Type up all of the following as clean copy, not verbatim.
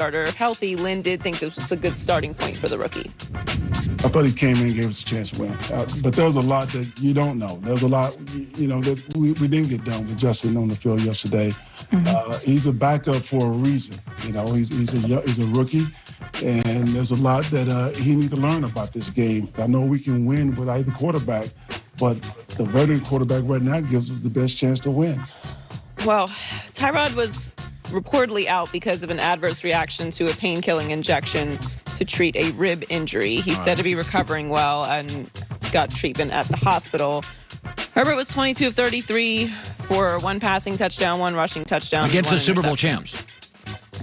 starter. If healthy, Lynn did think this was a good starting point for the rookie. I thought he came in and gave us a chance to win. But there's a lot that you don't know. There's a lot, that we didn't get done with Justin on the field yesterday. He's a backup for a reason. He's a rookie, and there's a lot that he needs to learn about this game. I know we can win with either quarterback, but the veteran quarterback right now gives us the best chance to win. Well, Tyrod was reportedly out because of an adverse reaction to a pain-killing injection to treat a rib injury. He's said to be recovering well and got treatment at the hospital. Herbert was 22 of 33 for 1 passing touchdown, 1 rushing touchdown. Against the Super Bowl champs.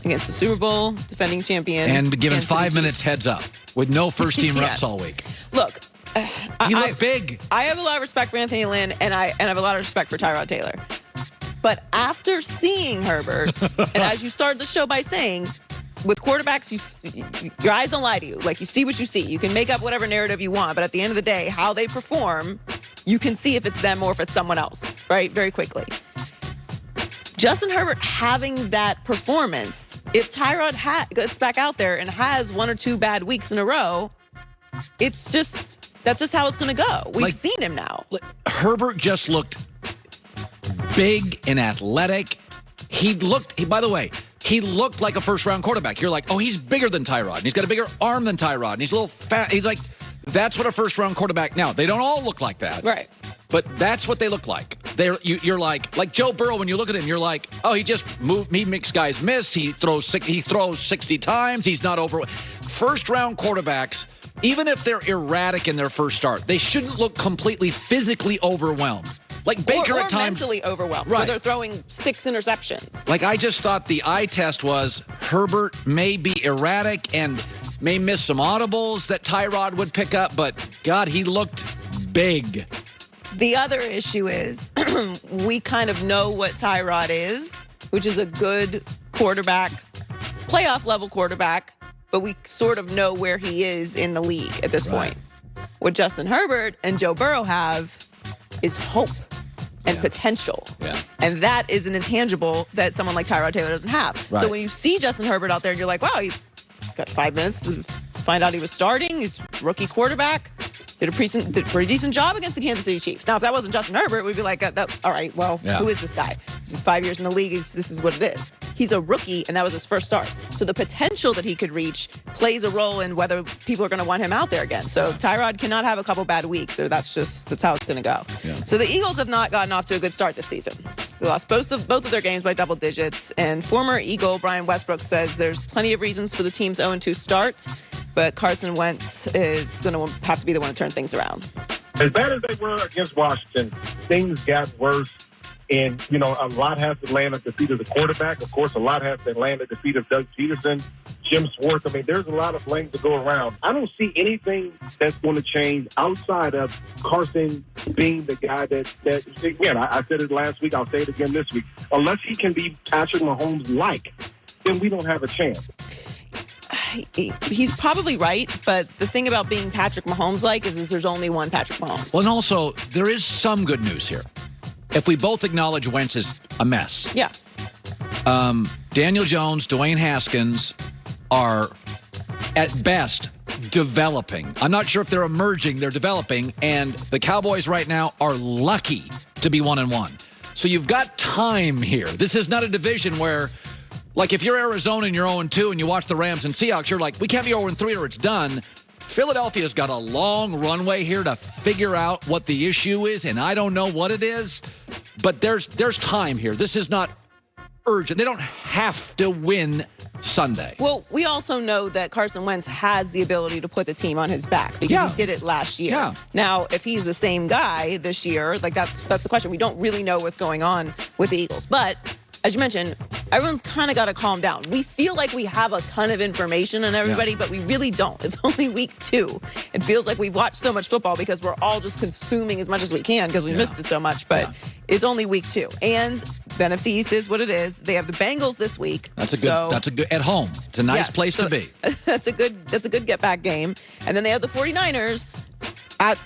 Against the Super Bowl defending champion. And given 5 minutes heads up with no first-team reps all week. Look, he looked big. I have a lot of respect for Anthony Lynn, and I have a lot of respect for Tyrod Taylor. But after seeing Herbert, and as you started the show by saying, with quarterbacks, your eyes don't lie to you. Like, you see what you see. You can make up whatever narrative you want, but at the end of the day, how they perform, you can see if it's them or if it's someone else, right? Very quickly. Justin Herbert having that performance, if Tyrod gets back out there and has 1 or 2 bad weeks in a row, that's just how it's going to go. We've seen him now. Herbert just looked big and athletic. By the way, he looked like a first-round quarterback. You're like, oh, he's bigger than Tyrod. And he's got a bigger arm than Tyrod. And he's a little fat. He's like, that's what a first-round quarterback. Now, they don't all look like that. Right. But that's what they look like. You're like Joe Burrow, when you look at him, you're like, oh, he just moved. He makes guys miss. He throws 60 times. He's not over. First-round quarterbacks, even if they're erratic in their first start, they shouldn't look completely physically overwhelmed. Like Baker or at times. mentally overwhelmed. Right. Where they're throwing 6 interceptions. Like, I just thought the eye test was Herbert may be erratic and may miss some audibles that Tyrod would pick up, but, God, he looked big. The other issue is we kind of know what Tyrod is, which is a good quarterback, playoff-level quarterback, but we sort of know where he is in the league at this point. What Justin Herbert and Joe Burrow have is hope and potential. Yeah. And that is an intangible that someone like Tyrod Taylor doesn't have. Right. So when you see Justin Herbert out there and you're like, wow, he's got 5 minutes to find out he was starting. He's a rookie quarterback. Did a pretty decent job against the Kansas City Chiefs. Now, if that wasn't Justin Herbert, we'd be like, all right, well, who is this guy? This is 5 years in the league. This is what it is. He's a rookie, and that was his first start. So the potential that he could reach plays a role in whether people are going to want him out there again. So Tyrod cannot have a couple bad weeks, or that's how it's going to go. Yeah. So the Eagles have not gotten off to a good start this season. They lost both of their games by double digits, and former Eagle Brian Westbrook says there's plenty of reasons for the team's 0-2 start, but Carson Wentz is going to have to be the one to turn things around. As bad as they were against Washington, things got worse. And, a lot has to land at the feet of the quarterback. Of course, a lot has to land at the feet of Doug Peterson, Jim Schwartz. I mean, there's a lot of blame to go around. I don't see anything that's going to change outside of Carson being the guy that again, I said it last week, I'll say it again this week. Unless he can be Patrick Mahomes-like, then we don't have a chance. He's probably right, but the thing about being Patrick Mahomes-like is there's only one Patrick Mahomes. Well, and also, there is some good news here. If we both acknowledge Wentz is a mess. Yeah. Daniel Jones, Dwayne Haskins are, at best, developing. I'm not sure if they're emerging. They're developing. And the Cowboys right now are lucky to be 1-1. So you've got time here. This is not a division where, like, if you're Arizona and you're 0-2 and you watch the Rams and Seahawks, you're like, we can't be 0-3 or it's done. Philadelphia's got a long runway here to figure out what the issue is, and I don't know what it is, but there's time here. This is not urgent. They don't have to win Sunday. Well, we also know that Carson Wentz has the ability to put the team on his back because he did it last year. Yeah. Now, if he's the same guy this year, like that's the question. We don't really know what's going on with the Eagles, but as you mentioned, everyone's kind of got to calm down. We feel like we have a ton of information on everybody, but we really don't. It's only week 2. It feels like we've watched so much football because we're all just consuming as much as we can because we missed it so much. But it's only week 2. And the NFC East is what it is. They have the Bengals this week. That's a good at home. It's a nice place to be. That's a good get back game. And then they have the 49ers at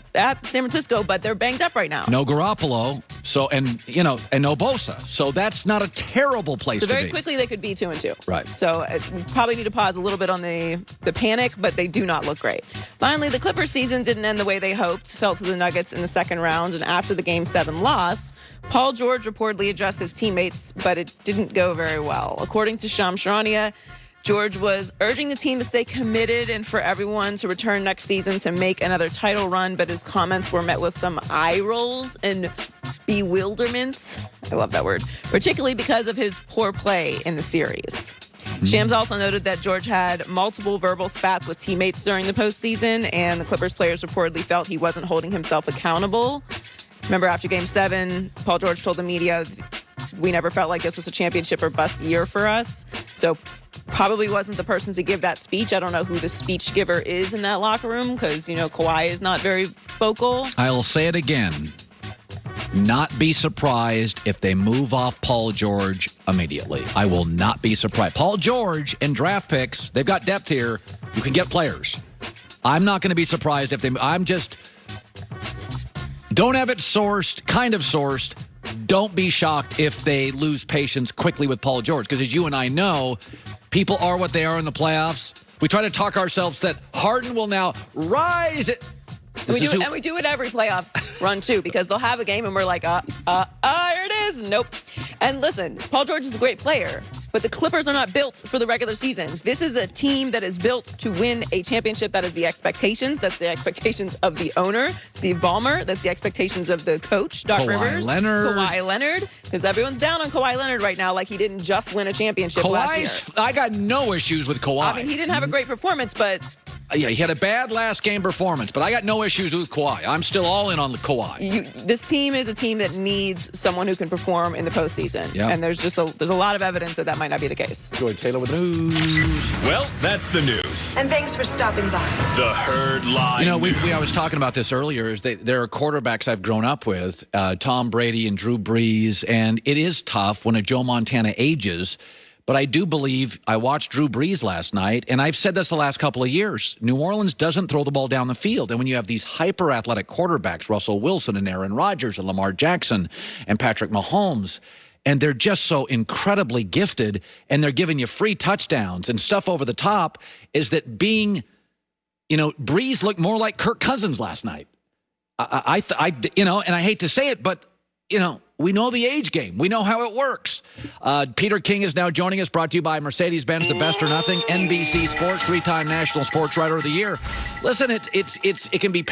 San Francisco, but they're banged up right now. No Garoppolo. So, and no Bosa. So that's not a terrible place So to be. very quickly they could be 2-2. Right. So we probably need to pause a little bit on the panic, but they do not look great. Finally, the Clippers season didn't end the way they hoped, fell to the Nuggets in the second round, and after the Game 7 loss, Paul George reportedly addressed his teammates, but it didn't go very well. According to Shams Charania, George was urging the team to stay committed and for everyone to return next season to make another title run, but his comments were met with some eye rolls and bewilderments. I love that word, particularly because of his poor play in the series. Shams also noted that George had multiple verbal spats with teammates during the postseason, and the Clippers players reportedly felt he wasn't holding himself accountable. Remember, after Game 7, Paul George told the media, "We never felt like this was a championship or bust year for us." So probably wasn't the person to give that speech. I don't know who the speech giver is in that locker room because, Kawhi is not very vocal. I'll say it again. Not be surprised if they move off Paul George immediately. I will not be surprised. Paul George and draft picks, they've got depth here. You can get players. I'm not going to be surprised if don't have it sourced, kind of sourced. Don't be shocked if they lose patience quickly with Paul George, because as you and I know, people are what they are in the playoffs. We try to talk ourselves that Harden will now rise. And we do it every playoff run, too, because they'll have a game and we're like, here it is. Nope. And listen, Paul George is a great player, but the Clippers are not built for the regular season. This is a team that is built to win a championship. That is the expectations. That's the expectations of the owner, Steve Ballmer. That's the expectations of the coach, Doc Rivers. Kawhi Leonard. Because everyone's down on Kawhi Leonard right now like he didn't just win a championship last year. I got no issues with Kawhi. I mean, he didn't have a great performance, but... Yeah, he had a bad last game performance, but I got no issues with Kawhi. I'm still all in on the Kawhi. This team is a team that needs someone who can perform in the postseason. Yeah. And there's a lot of evidence that might not be the case. Joy Taylor with the news. Well, that's the news. And thanks for stopping by. The Herd Line. I was talking about this earlier, is there are quarterbacks I've grown up with, Tom Brady and Drew Brees, and it is tough when a Joe Montana ages. But I do believe, I watched Drew Brees last night, and I've said this the last couple of years. New Orleans doesn't throw the ball down the field. And when you have these hyper-athletic quarterbacks, Russell Wilson and Aaron Rodgers and Lamar Jackson and Patrick Mahomes, and they're just so incredibly gifted, and they're giving you free touchdowns and stuff over the top, is that Brees looked more like Kirk Cousins last night. And I hate to say it, but, we know the age game. We know how it works. Peter King is now joining us, brought to you by Mercedes-Benz, the best or nothing, NBC Sports, 3-time National Sports Writer of the Year. Listen, it can be painful.